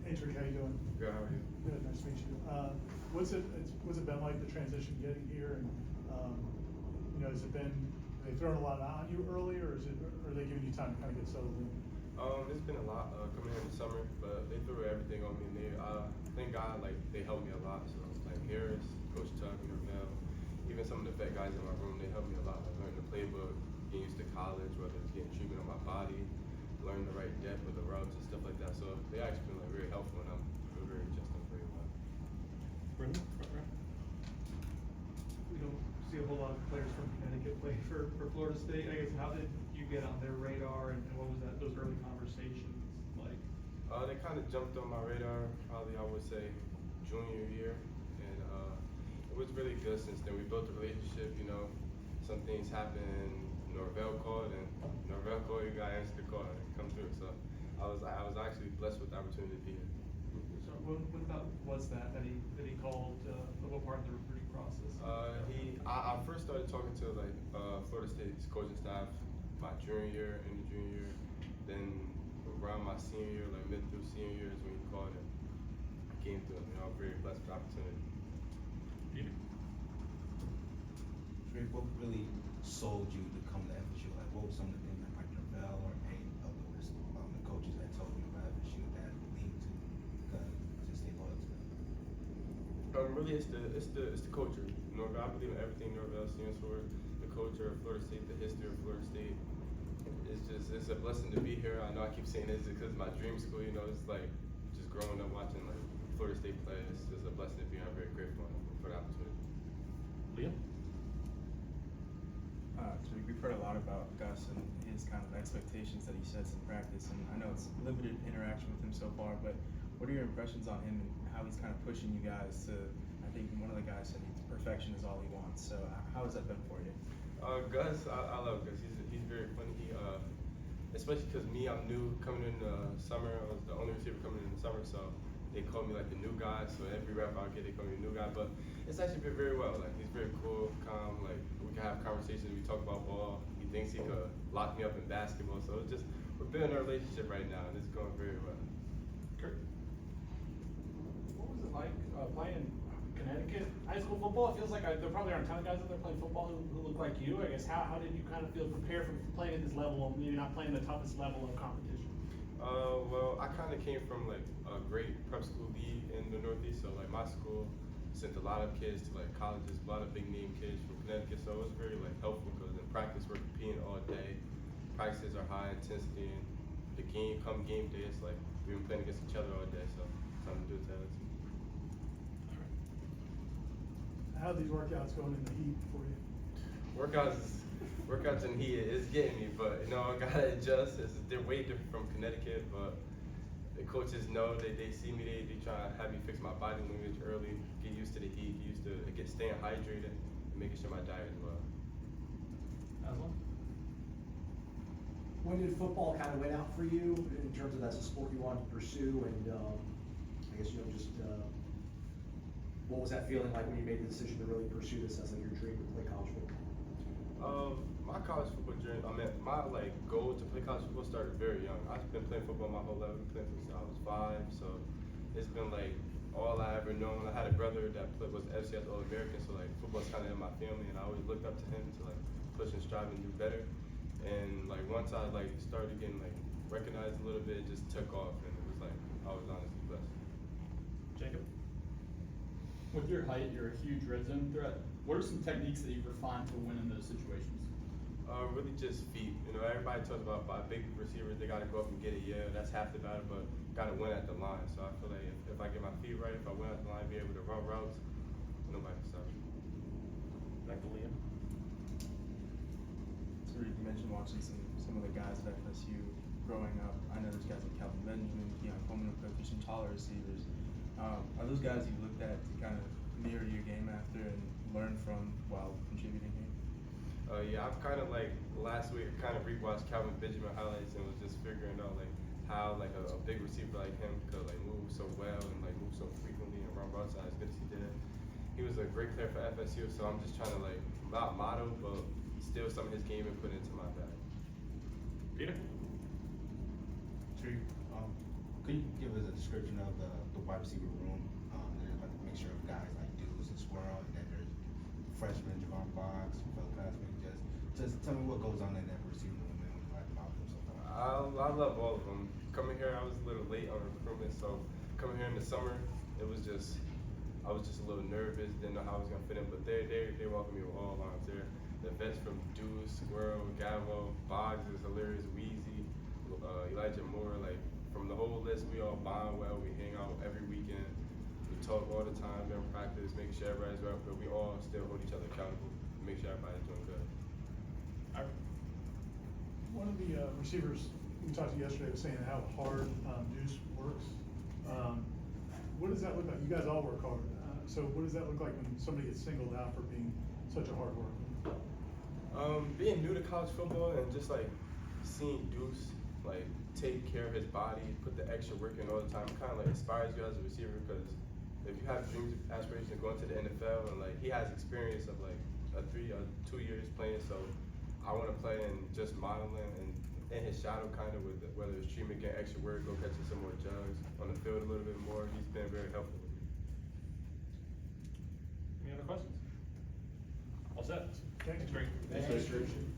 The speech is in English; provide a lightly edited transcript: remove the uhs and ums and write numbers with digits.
Hey Teriq, how you doing? Good, how are you? Good, nice to meet you. What's it been like, the transition getting here, and has it been, they thrown a lot on you early, or are they giving you time to kind of get settled in? It's been a lot coming in the summer, but they threw everything on me. And they, thank God, like they helped me a lot. So it's like Harris, Coach Tuck, Norvell, even some of the vet guys in my room, they helped me a lot. Like learning the playbook, getting used to college, whether it's getting treatment on my body, learning the right depth of the routes and stuff like that. So they actually been like very helpful, and I'm very adjusting very well. Brendan, front row. We don't see a whole lot of players from Connecticut play for Florida State. I guess, how did you get on their radar, and what was those early conversations like? They kind of jumped on my radar probably, I would say, junior year, and it was really good since then. We built a relationship, some things happened, Norvell called, and Norvell called, you guys answered the call and come through. So I was actually blessed with the opportunity to be here. So what about was that he called? What part of the recruiting process? I first started talking to Florida State's coaching staff my junior year and the junior year. Then around my senior year, like mid through senior year, is when he called and I came through. I'm very blessed with the opportunity. Peter. Teriq, what really sold you to come to FSU? Like, what was some of the things that Mike Norvell or any of the coaches that told you about FSU that lead to stay loyal to them? Really, it's the culture. I believe in everything Norvell stands for. The culture of Florida State, the history of Florida State. It's a blessing to be here. I know I keep saying this because it's my dream school. It's like just growing up watching like Florida State play. It's just a blessing to be here. I'm very grateful for the opportunity. Liam. Teriq, we've heard a lot about Gus and his kind of expectations that he sets in practice, and I know it's limited interaction with him so far, but what are your impressions on him and how he's kind of pushing you guys to, I think one of the guys said perfection is all he wants, so how has that been for you? Gus, I love Gus. He's very funny. Especially because I'm new coming in the summer. I was the only receiver coming in the summer, so they call me like the new guy. So every rep I get, they call me the new guy. But it's actually been very well. Like he's very cool, calm. Like we can have conversations. We talk about ball. He thinks he could lock me up in basketball. So it's just we're building our relationship right now, and it's going very well. Kurt. What was it like playing Connecticut high school football? It feels like there probably aren't a ton of guys out there playing football who look like you. I guess how did you kind of feel prepared for playing at this level, maybe not playing the toughest level of competition? Well, I kind of came from like a great prep school league in the Northeast, so like my school sent a lot of kids to like colleges, a lot of big name kids from Connecticut, so it was very like helpful because in practice we're competing all day. Practices are high intensity, and the game day, it's like we've been playing against each other all day, so something to do with that. How are these workouts going in the heat for you? Workouts in heat is getting me, but I gotta adjust. They're way different from Connecticut, but the coaches know they see me, they try to have me fix my body language early, get used to the heat, get used to staying hydrated, and making sure my diet is well. Aslan. When did football kind of went out for you in terms of that's a sport you wanted to pursue, and I guess just what was that feeling like when you made the decision to really pursue this as like your dream to play college football? My college football journey, my goal to play college football started very young. I've been playing football my whole life. I've been playing since I was 5, so it's been like all I ever known. I had a brother that was FCS All-American, so like football's kind of in my family, and I always looked up to him to like push and strive and do better. And like once I started getting recognized a little bit, it just took off, and it was like I was honestly blessed. Jacob. With your height, you're a huge red zone threat. What are some techniques that you've refined to win in those situations? Really just feet. Everybody talks about by big receivers, they got to go up and get it. Yeah, that's half the battle, but got to win at the line. So I feel like if I get my feet right, if I win at the line, be able to run routes, nobody can stop me. Back to Liam. Teriq, you mentioned watching some of the guys at FSU growing up. I know there's guys like Calvin Benjamin, Keon Coleman, who could be some taller receivers. Are those guys you looked at to kind of mirror your game after and learn from while contributing here? Yeah, I've kind of last week kind of rewatched Calvin Benjamin highlights and was just figuring out how a big receiver like him could move so well and move so frequently and run routes as good as he did. He was a great player for FSU, so I'm just trying to not model, but steal some of his game and put it into my bag. Peter. Teriq, Could you give us a description of the wide receiver room? And like make sure of guys like Deuce and Squirrel, and then there's freshman Javon Boggs, fellow classmate. Just tell me what goes on in that receiver room and what you like about them so far. I love all of them. Coming here, I was a little late on recruitment, so coming here in the summer, I was just a little nervous, didn't know how I was gonna fit in, but they welcome me with all arms. They're the vets from Deuce, Squirrel, Gavo, Boggs is hilarious, Wheezy, Elijah Moore, like from the whole list, we all bond well, we hang out every weekend, we talk all the time during practice, make sure everybody's well, but we all still hold each other accountable, make sure everybody's doing good. One of the receivers we talked to yesterday was saying how hard Deuce works. What does that look like? You guys all work hard. So what does that look like when somebody gets singled out for being such a hard worker? Being new to college football and just like seeing Deuce like take care of his body, put the extra work in all the time, kind of like inspires you as a receiver, because if you have dreams, aspirations of going to the NFL, and like he has experience of like 2 years playing, so I want to play and just modeling and in his shadow kind of with whether it's treatment, getting extra work, go catching some more jugs on the field a little bit more. He's been very helpful with me. Any other questions? All set? Thanks. Great. Thanks, Christian.